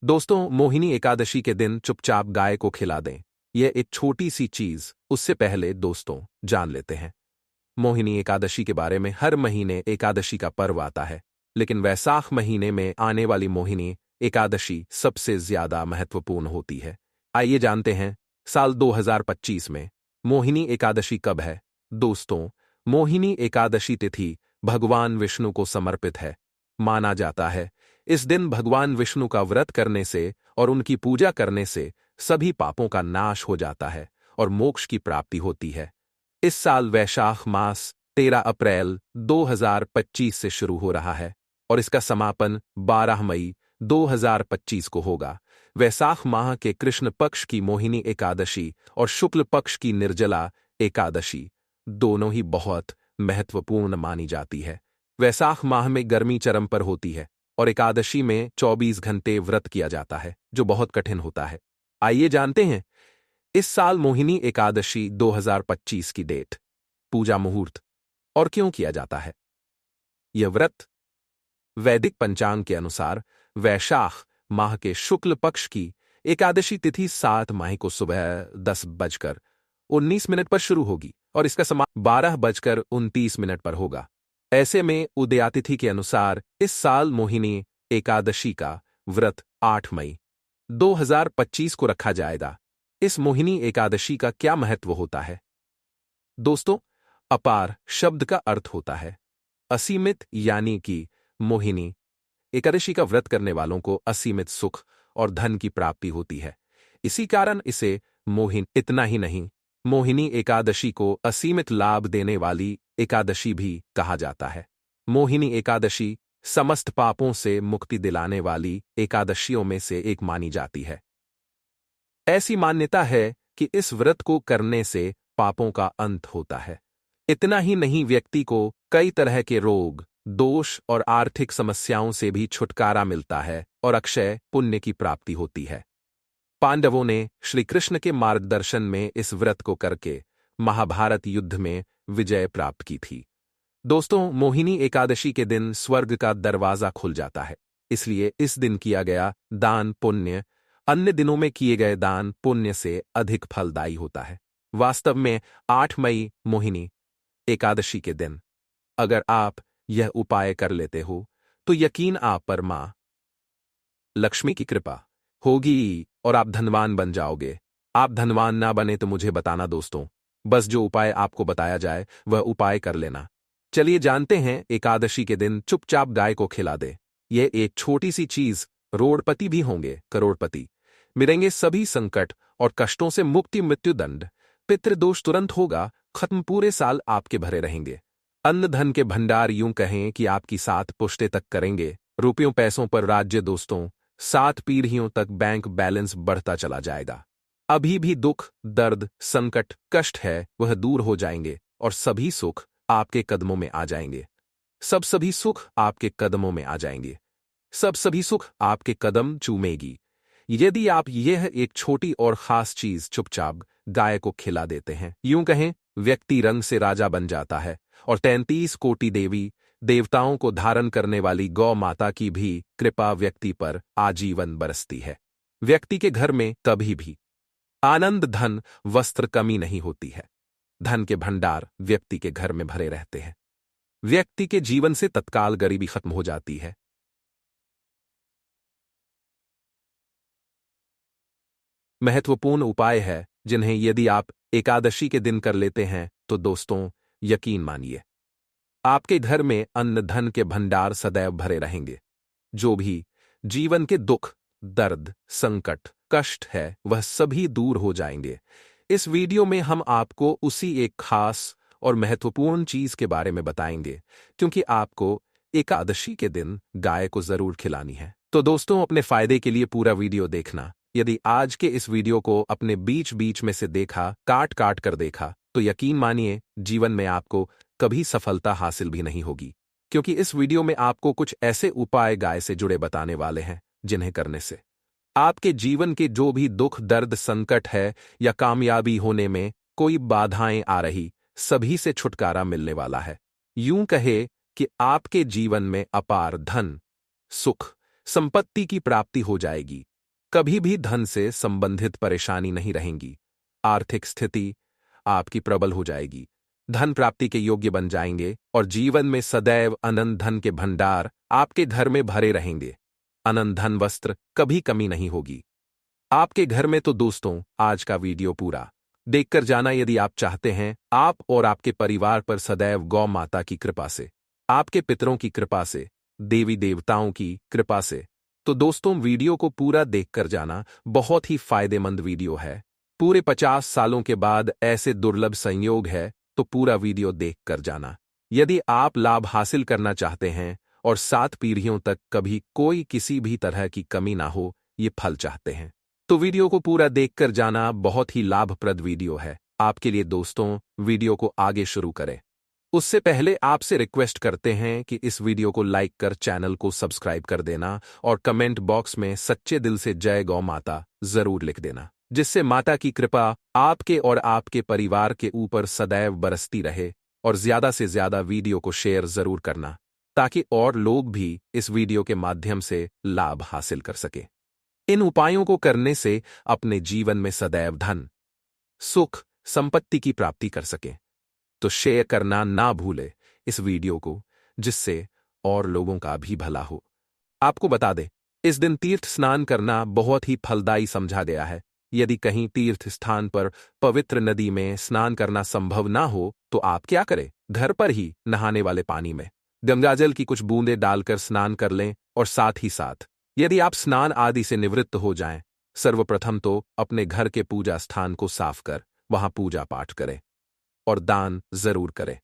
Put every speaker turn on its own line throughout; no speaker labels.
दोस्तों, मोहिनी एकादशी के दिन चुपचाप गाय को खिला दें। यह एक छोटी सी चीज। उससे पहले दोस्तों, जान लेते हैं मोहिनी एकादशी के बारे में। हर महीने एकादशी का पर्व आता है, लेकिन वैसाख महीने में आने वाली मोहिनी एकादशी सबसे ज्यादा महत्वपूर्ण होती है। आइए जानते हैं साल 2025 में मोहिनी एकादशी कब है। दोस्तों, मोहिनी एकादशी तिथि भगवान विष्णु को समर्पित है। माना जाता है इस दिन भगवान विष्णु का व्रत करने से और उनकी पूजा करने से सभी पापों का नाश हो जाता है और मोक्ष की प्राप्ति होती है। इस साल वैशाख मास 13 अप्रैल 2025 से शुरू हो रहा है और इसका समापन 12 मई 2025 को होगा। वैसाख माह के कृष्ण पक्ष की मोहिनी एकादशी और शुक्ल पक्ष की निर्जला एकादशी दोनों ही बहुत महत्वपूर्ण मानी जाती है। वैसाख माह में गर्मी चरम पर होती है और एकादशी में 24 घंटे व्रत किया जाता है, जो बहुत कठिन होता है। आइए जानते हैं इस साल मोहिनी एकादशी 2025 की डेट, पूजा मुहूर्त और क्यों किया जाता है। यह व्रत वैदिक पंचांग के अनुसार वैशाख माह के शुक्ल पक्ष की एकादशी तिथि 7 मई को सुबह 10:19 पर शुरू होगी और इसका समापन 12:29 पर होगा। ऐसे में उदयातिथि के अनुसार इस साल मोहिनी एकादशी का व्रत 8 मई 2025 को रखा जाएगा। इस मोहिनी एकादशी का क्या महत्व होता है। दोस्तों, अपार शब्द का अर्थ होता है असीमित, यानी कि मोहिनी एकादशी का व्रत करने वालों को असीमित सुख और धन की प्राप्ति होती है। इसी कारण इसे मोहिन इतना ही नहीं, मोहिनी एकादशी को असीमित लाभ देने वाली एकादशी भी कहा जाता है। मोहिनी एकादशी समस्त पापों से मुक्ति दिलाने वाली एकादशियों में से एक मानी जाती है। ऐसी मान्यता है कि इस व्रत को करने से पापों का अंत होता है। इतना ही नहीं, व्यक्ति को कई तरह के रोग, दोष और आर्थिक समस्याओं से भी छुटकारा मिलता है और अक्षय पुण्य की प्राप्ति होती है। पांडवों ने श्री कृष्ण के मार्गदर्शन में इस व्रत को करके महाभारत युद्ध में विजय प्राप्त की थी। दोस्तों, मोहिनी एकादशी के दिन स्वर्ग का दरवाजा खुल जाता है, इसलिए इस दिन किया गया दान पुण्य अन्य दिनों में किए गए दान पुण्य से अधिक फलदायी होता है। वास्तव में 8 मई मोहिनी एकादशी के दिन अगर आप यह उपाय कर लेते हो तो यकीन आप पर मां लक्ष्मी की कृपा होगी और आप धनवान बन जाओगे। आप धनवान ना बने तो मुझे बताना दोस्तों, बस जो उपाय आपको बताया जाए वह उपाय कर लेना। चलिए जानते हैं, एकादशी के दिन चुपचाप गाय को खिला दे। यह एक छोटी सी चीज, रोड़पति भी होंगे करोड़पति, मिलेंगे सभी संकट और कष्टों से मुक्ति, मृत्युदंड, पितृदोष तुरंत होगा खत्म, पूरे साल आपके भरे रहेंगे। अन्न धन के भंडार यूं कहें कि आपकी 7 पुश्ते तक करेंगे। रुपयों पैसों पर राज्य दोस्तों, 7 पीढ़ियों तक बैंक बैलेंस बढ़ता चला जाएगा। अभी भी दुख, दर्द, संकट, कष्ट है वह दूर हो जाएंगे और सभी सुख आपके कदमों में आ जाएंगे। सभी सुख आपके कदमों में आ जाएंगे। सभी सुख आपके कदम चूमेगी यदि आप यह एक छोटी और खास चीज चुपचाप गाय को खिला देते हैं। यूं कहें, व्यक्ति रंग से राजा बन जाता है और 33 कोटि देवी देवताओं को धारण करने वाली गौ माता की भी कृपा व्यक्ति पर आजीवन बरसती है। व्यक्ति के घर में कभी भी आनंद, धन, वस्त्र कमी नहीं होती है। धन के भंडार व्यक्ति के घर में भरे रहते हैं। व्यक्ति के जीवन से तत्काल गरीबी खत्म हो जाती है। महत्वपूर्ण उपाय है जिन्हें यदि आप एकादशी के दिन कर लेते हैं तो दोस्तों, यकीन मानिए आपके घर में अन्न धन के भंडार सदैव भरे रहेंगे। जो भी जीवन के दुख, दर्द, संकट, कष्ट है वह सभी दूर हो जाएंगे। इस वीडियो में हम आपको उसी एक खास और महत्वपूर्ण चीज के बारे में बताएंगे, क्योंकि आपको एकादशी के दिन गाय को जरूर खिलानी है। तो दोस्तों, अपने फायदे के लिए पूरा वीडियो देखना। यदि आज के इस वीडियो को अपने बीच बीच में से देखा, काट काट कर देखा, तो यकीन मानिए जीवन में आपको कभी सफलता हासिल भी नहीं होगी, क्योंकि इस वीडियो में आपको कुछ ऐसे उपाय गाय से जुड़े बताने वाले हैं जिन्हें करने से आपके जीवन के जो भी दुख, दर्द, संकट है या कामयाबी होने में कोई बाधाएं आ रही, सभी से छुटकारा मिलने वाला है। यूं कहे कि आपके जीवन में अपार धन, सुख, संपत्ति की प्राप्ति हो जाएगी। कभी भी धन से संबंधित परेशानी नहीं रहेंगी। आर्थिक स्थिति आपकी प्रबल हो जाएगी। धन प्राप्ति के योग्य बन जाएंगे और जीवन में सदैव अनंत धन के भंडार आपके घर में भरे रहेंगे। अनंत धन वस्त्र कभी कमी नहीं होगी आपके घर में। तो दोस्तों, आज का वीडियो पूरा देखकर जाना यदि आप चाहते हैं आप और आपके परिवार पर सदैव गौ माता की कृपा से, आपके पितरों की कृपा से, देवी देवताओं की कृपा से। तो दोस्तों, वीडियो को पूरा देखकर जाना। बहुत ही फायदेमंद वीडियो है। पूरे 50 सालों के बाद ऐसे दुर्लभ संयोग है, तो पूरा वीडियो देखकर जाना। यदि आप लाभ हासिल करना चाहते हैं और 7 पीढ़ियों तक कभी कोई किसी भी तरह की कमी ना हो, ये फल चाहते हैं, तो वीडियो को पूरा देखकर जाना। बहुत ही लाभप्रद वीडियो है आपके लिए। दोस्तों, वीडियो को आगे शुरू करें उससे पहले आपसे रिक्वेस्ट करते हैं कि इस वीडियो को लाइक कर चैनल को सब्सक्राइब कर देना और कमेंट बॉक्स में सच्चे दिल से जय गौ माता जरूर लिख देना, जिससे माता की कृपा आपके और आपके परिवार के ऊपर सदैव बरसती रहे। और ज्यादा से ज्यादा वीडियो को शेयर जरूर करना, ताकि और लोग भी इस वीडियो के माध्यम से लाभ हासिल कर सके। इन उपायों को करने से अपने जीवन में सदैव धन, सुख, संपत्ति की प्राप्ति कर सके। तो शेयर करना ना भूले इस वीडियो को, जिससे और लोगों का भी भला हो। आपको बता दें, इस दिन तीर्थ स्नान करना बहुत ही फलदायी समझा गया है। यदि कहीं तीर्थ स्थान पर पवित्र नदी में स्नान करना संभव ना हो, तो आप क्या करें, घर पर ही नहाने वाले पानी में गंगाजल की कुछ बूंदें डालकर स्नान कर लें। और साथ ही साथ यदि आप स्नान आदि से निवृत्त हो जाएं, सर्वप्रथम तो अपने घर के पूजा स्थान को साफ कर वहां पूजा पाठ करें और दान जरूर करें।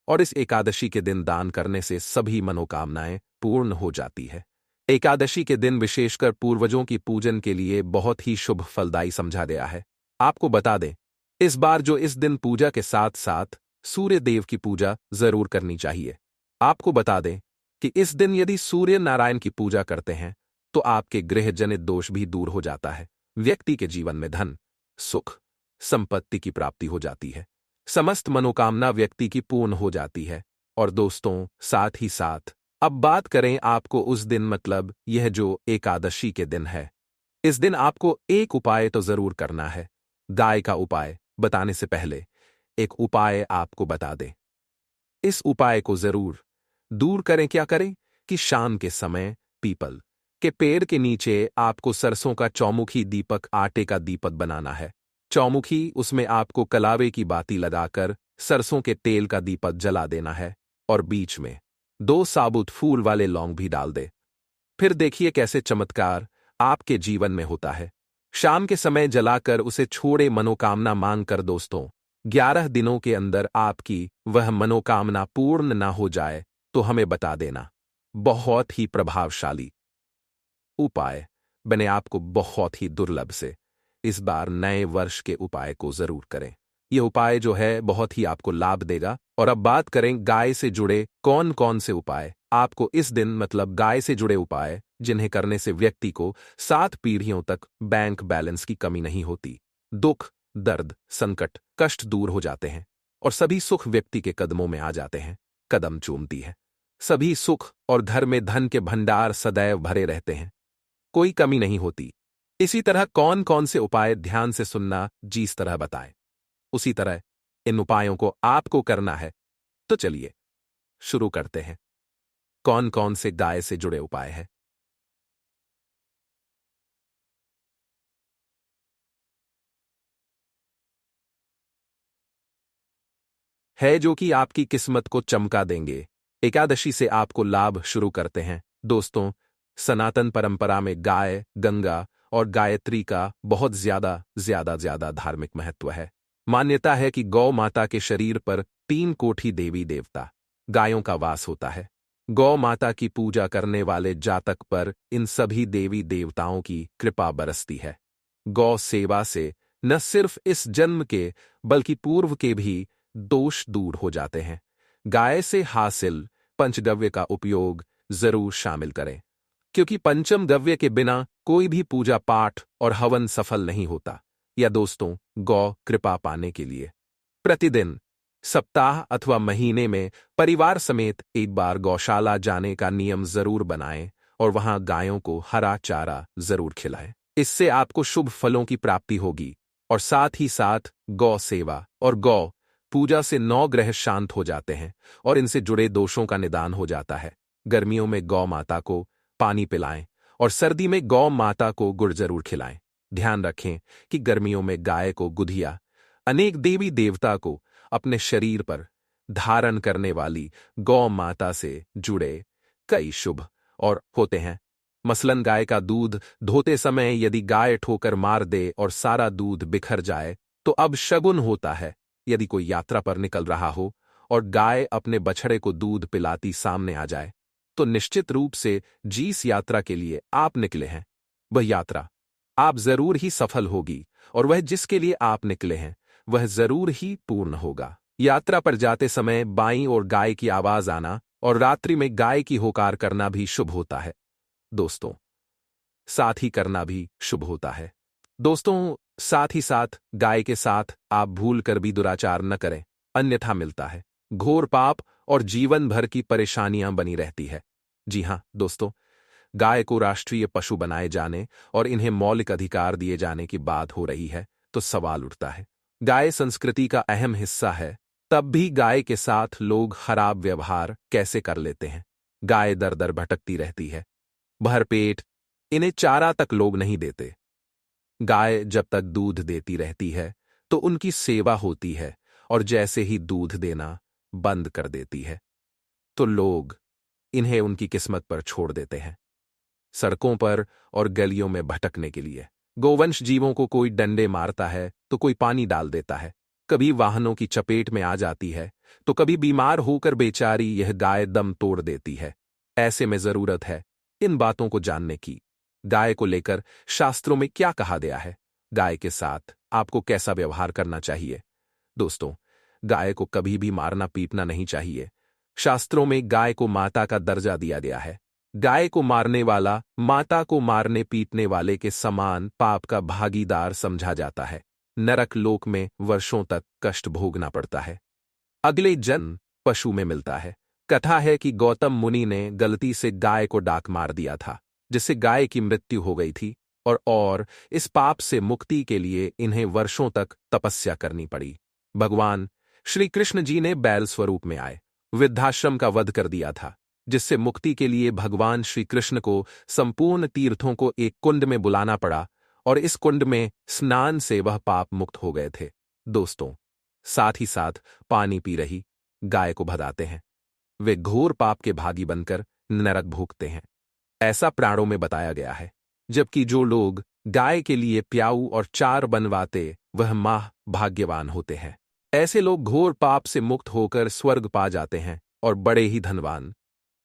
और इस एकादशी के दिन दान करने से सभी मनोकामनाएं पूर्ण हो जाती है। एकादशी के दिन विशेषकर पूर्वजों की पूजन के लिए बहुत ही शुभ फलदायी समझा गया है। आपको बता दें, इस बार जो इस दिन पूजा के साथ साथ सूर्य देव की पूजा जरूर करनी चाहिए। आपको बता दें कि इस दिन यदि सूर्य नारायण की पूजा करते हैं, तो आपके गृह जनित दोष भी दूर हो जाता है। व्यक्ति के जीवन में धन, सुख, संपत्ति की प्राप्ति हो जाती है। समस्त मनोकामना व्यक्ति की पूर्ण हो जाती है। और दोस्तों, साथ ही साथ अब बात करें आपको उस दिन, मतलब यह जो एकादशी के दिन है, इस दिन आपको एक उपाय तो जरूर करना है। गाय का उपाय बताने से पहले एक उपाय आपको बता दें। इस उपाय को जरूर दूर करें। क्या करें कि शाम के समय पीपल के पेड़ के नीचे आपको सरसों का चौमुखी दीपक, आटे का दीपक बनाना है। चौमुखी, उसमें आपको कलावे की बाती लगाकर सरसों के तेल का दीपक जला देना है और बीच में 2 साबुत फूल वाले लौंग भी डाल दे। फिर देखिए कैसे चमत्कार आपके जीवन में होता है। शाम के समय जलाकर उसे छोड़े मनोकामना मांग कर। दोस्तों, 11 दिनों के अंदर आपकी वह मनोकामना पूर्ण ना हो जाए तो हमें बता देना। बहुत ही प्रभावशाली उपाय बने आपको बहुत ही दुर्लभ से। इस बार नए वर्ष के उपाय को जरूर करें। यह उपाय जो है बहुत ही आपको लाभ देगा। और अब बात करें गाय से जुड़े कौन कौन से उपाय आपको इस दिन, मतलब गाय से जुड़े उपाय जिन्हें करने से व्यक्ति को 7 पीढ़ियों तक बैंक बैलेंस की कमी नहीं होती। दुख, दर्द, संकट, कष्ट दूर हो जाते हैं और सभी सुख व्यक्ति के कदमों में आ जाते हैं, कदम चूमती है। सभी सुख और घर में धन के भंडार सदैव भरे रहते हैं, कोई कमी नहीं होती। इसी तरह कौन कौन से उपाय ध्यान से सुनना, जिस तरह बताएं उसी तरह इन उपायों को आपको करना है। तो चलिए शुरू करते हैं। कौन कौन से गाय से जुड़े उपाय हैं? जो कि आपकी किस्मत को चमका देंगे। एकादशी से आपको लाभ शुरू करते हैं। दोस्तों, सनातन परंपरा में गाय, गंगा और गायत्री का बहुत ज्यादा धार्मिक महत्व है। मान्यता है कि गौ माता के शरीर पर 3 कोटि देवी देवता, गायों का वास होता है। गौ माता की पूजा करने वाले जातक पर इन सभी देवी देवताओं की कृपा बरसती है। गौ सेवा से न सिर्फ इस जन्म के बल्कि पूर्व के भी दोष दूर हो जाते हैं। गाय से हासिल पंचगव्य का उपयोग जरूर शामिल करें, क्योंकि पंचम गव्य के बिना कोई भी पूजा पाठ और हवन सफल नहीं होता। या दोस्तों, गौ कृपा पाने के लिए प्रतिदिन, सप्ताह अथवा महीने में परिवार समेत एक बार गौशाला जाने का नियम जरूर बनाएं और वहां गायों को हरा चारा जरूर खिलाएं। इससे आपको शुभ फलों की प्राप्ति होगी और साथ ही साथ गौ सेवा और गौ पूजा से 9 ग्रह शांत हो जाते हैं और इनसे जुड़े दोषों का निदान हो जाता है। गर्मियों में गौ माता को पानी पिलाएं और सर्दी में गौ माता को गुड़ जरूर खिलाएं। ध्यान रखें कि गर्मियों में गाय को गुधिया, अनेक देवी देवता को अपने शरीर पर धारण करने वाली गौ माता से जुड़े कई शुभ और होते हैं। मसलन गाय का दूध धोते समय यदि गाय ठोकर मार दे और सारा दूध बिखर जाए तो अब शगुन होता है। यदि कोई यात्रा पर निकल रहा हो और गाय अपने बछड़े को दूध पिलाती सामने आ जाए तो निश्चित रूप से जिस यात्रा के लिए आप निकले हैं वह यात्रा आप जरूर ही सफल होगी और वह जिसके लिए आप निकले हैं वह जरूर ही पूर्ण होगा। यात्रा पर जाते समय बाईं ओर गाय की आवाज आना और रात्रि में गाय की होकार करना भी शुभ होता है दोस्तों। साथ ही करना भी शुभ होता है दोस्तों। साथ ही साथ गाय के साथ आप भूल कर भी दुराचार न करें, अन्यथा मिलता है घोर पाप और जीवन भर की परेशानियां बनी रहती है। जी हां दोस्तों, गाय को राष्ट्रीय पशु बनाए जाने और इन्हें मौलिक अधिकार दिए जाने की बात हो रही है तो सवाल उठता है, गाय संस्कृति का अहम हिस्सा है, तब भी गाय के साथ लोग खराब व्यवहार कैसे कर लेते हैं। गाय दर दर भटकती रहती है, भरपेट, इन्हें चारा तक लोग नहीं देते। गाय जब तक दूध देती रहती है तो उनकी सेवा होती है और जैसे ही दूध देना बंद कर देती है तो लोग इन्हें उनकी किस्मत पर छोड़ देते हैं, सड़कों पर और गलियों में भटकने के लिए। गोवंश जीवों को कोई डंडे मारता है तो कोई पानी डाल देता है, कभी वाहनों की चपेट में आ जाती है तो कभी बीमार होकर बेचारी यह गाय दम तोड़ देती है। ऐसे में जरूरत है इन बातों को जानने की। गाय को लेकर शास्त्रों में क्या कहा गया है, गाय के साथ आपको कैसा व्यवहार करना चाहिए। दोस्तों, गाय को कभी भी मारना पीटना नहीं चाहिए। शास्त्रों में गाय को माता का दर्जा दिया गया है। गाय को मारने वाला माता को मारने पीटने वाले के समान पाप का भागीदार समझा जाता है। नरक लोक में वर्षों तक कष्ट भोगना पड़ता है, अगले जन्म पशु में मिलता है। कथा है कि गौतम मुनि ने गलती से गाय को डाक मार दिया था जिससे गाय की मृत्यु हो गई थी और इस पाप से मुक्ति के लिए इन्हें वर्षों तक तपस्या करनी पड़ी। भगवान श्री कृष्ण जी ने बैल स्वरूप में आए वृद्धाश्रम का वध कर दिया था, जिससे मुक्ति के लिए भगवान श्री कृष्ण को संपूर्ण तीर्थों को एक कुंड में बुलाना पड़ा और इस कुंड में स्नान से वह पाप मुक्त हो गए थे। दोस्तों, साथ ही साथ पानी पी रही गाय को भगाते हैं, वे घोर पाप के भागी बनकर नरक भोगते हैं, ऐसा प्राणों में बताया गया है। जबकि जो लोग गाय के लिए प्याऊ और चार बनवाते वह माह भाग्यवान होते हैं। ऐसे लोग घोर पाप से मुक्त होकर स्वर्ग पा जाते हैं और बड़े ही धनवान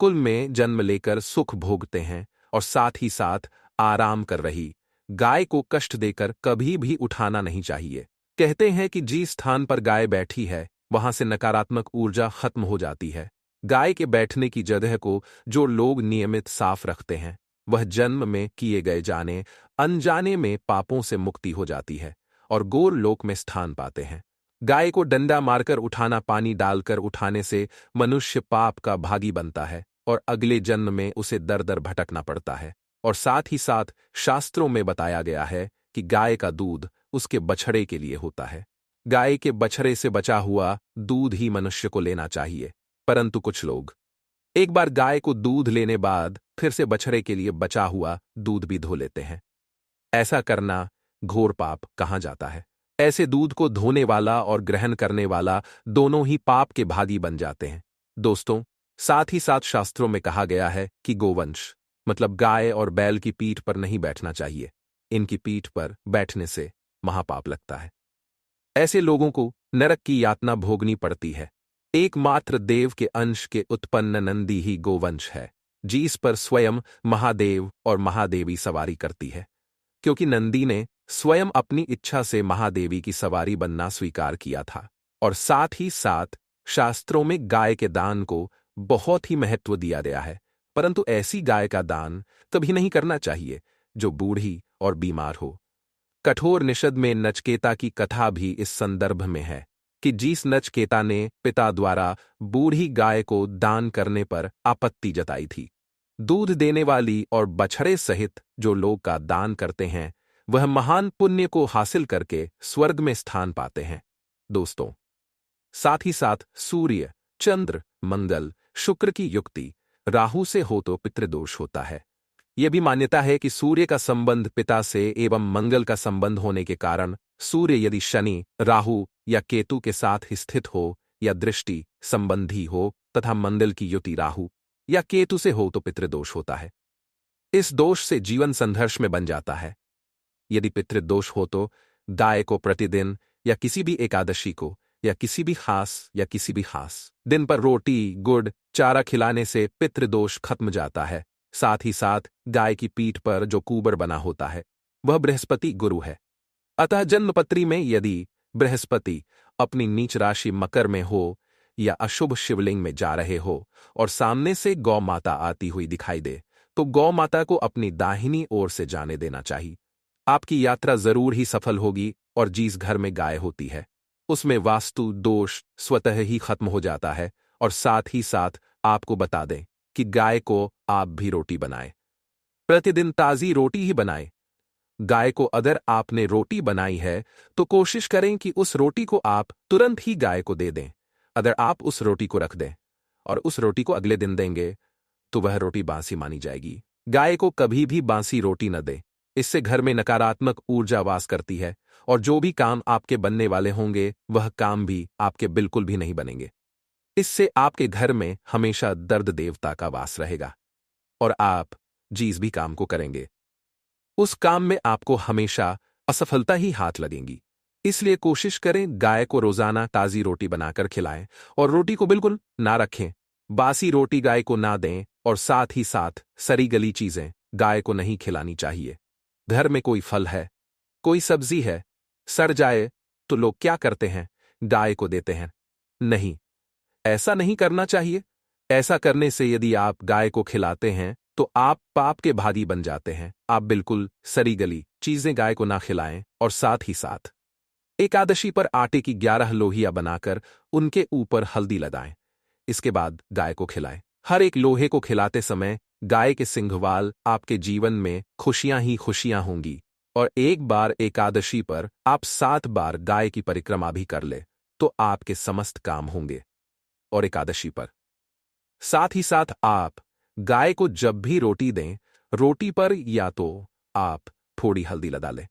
कुल में जन्म लेकर सुख भोगते हैं और साथ ही साथ आराम कर रही गाय को कष्ट देकर कभी भी उठाना नहीं चाहिए। कहते हैं कि जिस स्थान पर गाय बैठी है वहां से नकारात्मक ऊर्जा खत्म हो जाती है। गाय के बैठने की जगह को जो लोग नियमित साफ रखते हैं वह जन्म में किए गए जाने अनजाने में पापों से मुक्ति हो जाती है और गोर लोक में स्थान पाते हैं। गाय को डंडा मारकर उठाना, पानी डालकर उठाने से मनुष्य पाप का भागी बनता है और अगले जन्म में उसे दर दर भटकना पड़ता है। और साथ ही साथ शास्त्रों में बताया गया है कि गाय का दूध उसके बछड़े के लिए होता है। गाय के बछड़े से बचा हुआ दूध ही मनुष्य को लेना चाहिए, परंतु कुछ लोग एक बार गाय को दूध लेने बाद फिर से बछड़े के लिए बचा हुआ दूध भी धो लेते हैं। ऐसा करना घोर पाप कहा जाता है। ऐसे दूध को धोने वाला और ग्रहण करने वाला दोनों ही पाप के भागी बन जाते हैं। दोस्तों, साथ ही साथ शास्त्रों में कहा गया है कि गोवंश मतलब गाय और बैल की पीठ पर नहीं बैठना चाहिए। इनकी पीठ पर बैठने से महापाप लगता है। ऐसे लोगों को नरक की यातना भोगनी पड़ती है। एकमात्र देव के अंश के उत्पन्न नंदी ही गोवंश है, जिस पर स्वयं महादेव और महादेवी सवारी करती है। क्योंकि नंदी ने स्वयं अपनी इच्छा से महादेवी की सवारी बनना स्वीकार किया था। और साथ ही साथ शास्त्रों में गाय के दान को बहुत ही महत्व दिया गया है, परंतु ऐसी गाय का दान कभी नहीं करना चाहिए जो बूढ़ी और बीमार हो। कठोर निषद में नचकेता की कथा भी इस संदर्भ में है कि जिस नचकेता ने पिता द्वारा बूढ़ी गाय को दान करने पर आपत्ति जताई थी। दूध देने वाली और बछड़े सहित जो लोग का दान करते हैं वह महान पुण्य को हासिल करके स्वर्ग में स्थान पाते हैं। दोस्तों, साथ ही साथ सूर्य, चंद्र, मंगल, शुक्र की युक्ति राहु से हो तो पितृदोष होता है। यह भी मान्यता है कि सूर्य का संबंध पिता से एवं मंगल का संबंध होने के कारण सूर्य यदि शनि, राहु या केतु के साथ स्थित हो या दृष्टि संबंधी हो तथा मंगल की युति राहु या केतु से हो तो पितृदोष होता है। इस दोष से जीवन संघर्ष में बन जाता है। यदि पितृदोष हो तो गाय को प्रतिदिन या किसी भी एकादशी को या किसी भी खास दिन पर रोटी, गुड़, चारा खिलाने से पितृदोष खत्म जाता है। साथ ही साथ गाय की पीठ पर जो कुबर बना होता है वह बृहस्पति गुरु है। अतः जन्मपत्री में यदि बृहस्पति अपनी नीच राशि मकर में हो या अशुभ शिवलिंग में जा रहे हो और सामने से गौ माता आती हुई दिखाई दे तो गौ माता को अपनी दाहिनी ओर से जाने देना चाहिए। आपकी यात्रा जरूर ही सफल होगी और जिस घर में गाय होती है उसमें वास्तु दोष स्वतः ही खत्म हो जाता है। और साथ ही साथ आपको बता दें कि गाय को आप भी रोटी बनाएं, प्रतिदिन ताजी रोटी ही बनाएं। गाय को अगर आपने रोटी बनाई है तो कोशिश करें कि उस रोटी को आप तुरंत ही गाय को दे दें। अगर आप उस रोटी को रख दें और उस रोटी को अगले दिन देंगे तो वह रोटी बासी मानी जाएगी। गाय को कभी भी बासी रोटी न दें, इससे घर में नकारात्मक ऊर्जा वास करती है और जो भी काम आपके बनने वाले होंगे वह काम भी आपके बिल्कुल भी नहीं बनेंगे। इससे आपके घर में हमेशा दर्द देवता का वास रहेगा और आप जिस भी काम को करेंगे उस काम में आपको हमेशा असफलता ही हाथ लगेंगी। इसलिए कोशिश करें गाय को रोजाना ताजी रोटी बनाकर खिलाएं और रोटी को बिल्कुल ना रखें। बासी रोटी गाय को ना दें और साथ ही साथ सड़ी गली चीजें गाय को नहीं खिलानी चाहिए। घर में कोई फल है, कोई सब्जी है, सड़ जाए तो लोग क्या करते हैं? गाय को देते हैं। नहीं, ऐसा नहीं करना चाहिए। ऐसा करने से यदि आप गाय को खिलाते हैं तो आप पाप के भागी बन जाते हैं। आप बिल्कुल सड़ी गली चीजें गाय को ना खिलाएं और साथ ही साथ एकादशी पर आटे की 11 लोहियां बनाकर उनके ऊपर हल्दी लगाएं। इसके बाद गाय को खिलाएं। हर एक लोहे को खिलाते समय गाय के सिंघवाल आपके जीवन में खुशियां ही खुशियां होंगी। और एक बार एकादशी पर आप 7 बार गाय की परिक्रमा भी कर ले तो आपके समस्त काम होंगे। और एकादशी पर साथ ही साथ आप गाय को जब भी रोटी दें, रोटी पर या तो आप थोड़ी हल्दी लगा लें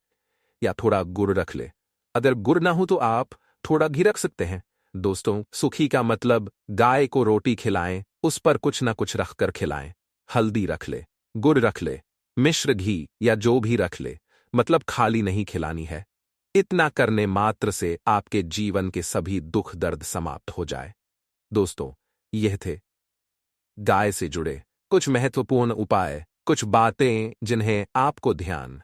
या थोड़ा गुड़ रख ले। अगर गुड़ ना हो तो आप थोड़ा घी रख सकते हैं। दोस्तों, सुखी का मतलब गाय को रोटी खिलाएं, उस पर कुछ ना कुछ रखकर खिलाएं। हल्दी रख ले, गुड़ रख ले, मिश्र घी या जो भी रख ले, मतलब खाली नहीं खिलानी है। इतना करने मात्र से आपके जीवन के सभी दुख दर्द समाप्त हो जाए। दोस्तों, यह थे गाय से जुड़े कुछ महत्वपूर्ण उपाय, कुछ बातें जिन्हें आपको ध्यान